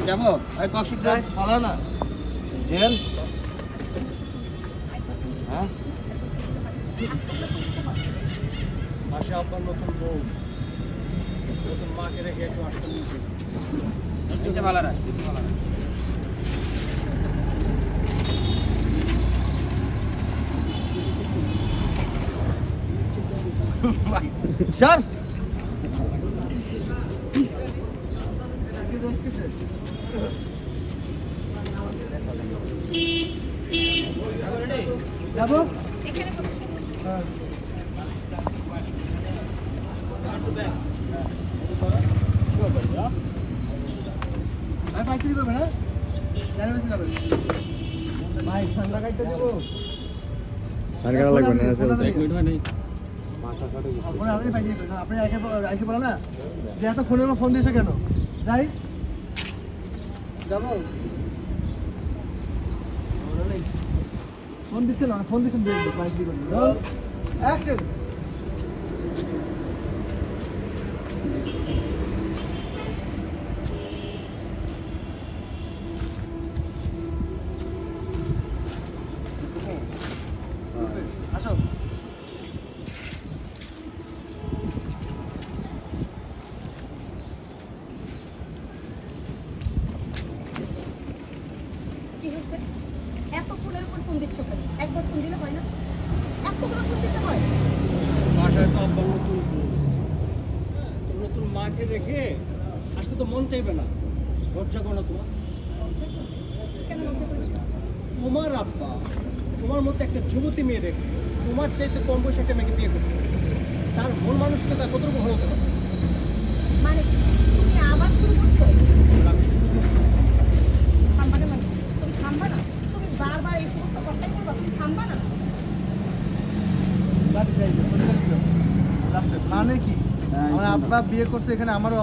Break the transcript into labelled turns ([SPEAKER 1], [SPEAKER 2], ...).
[SPEAKER 1] যাবো এই কক্সটা পালা না জেল হ্যাঁ পাশে আপনার নতুন বউ নতুন মাকে রেখে একটু আসতে নিয়েছি নিচে ভালো রাখ স্যার যাবো হ্যাঁ পাইকারি করবে না জানি বেশি যাবে ভাই ঠান্ডা কাটতে দেবো
[SPEAKER 2] ঠান্ডা লাগবে না
[SPEAKER 1] এক মিনিট হয় নাই আপনি আপনি পাইকারি করবেন আপনি এসে বলেন না যে এত ফোনের ফোন দিয়েছো কেন যাই যাবো ফোন দিচ্ছে না ফোন দিচ্ছেন পাইকারি করবেন অ্যাকশন আসো
[SPEAKER 3] কি হয়েছে? এত ফোনের উপর ফোন দিচ্ছ কেন? একবার ফোন দিলে হয় না? এতগুলো ফোন দিতে হয়?
[SPEAKER 1] বাসায় তো আব্বার নতুন বউ। নতুন মাকে রেখে আসতে তো মন চাইবে না লজ্জা করো না তোমার
[SPEAKER 3] লজ্জা করে? কেন লজ্জা করে?
[SPEAKER 1] তোমার আব্বা তোমার মতো একটা যুবতী মেয়ে রেখে তোমার চাইতে কম বয়সে একটা মেয়েকে বিয়ে করছে তার মন মানসিকতা কতটুকু ভালো হতে পারে
[SPEAKER 3] মানে কি? তুমি আবার শুরু করছো? থামবা না মানে? তুমি থামবা না? তুমি বারবার এই সমস্ত কথাই বলবা, তুমি থামবা না?
[SPEAKER 1] মানে কি আমার আব্বা বিয়ে করছে এখানে আমারও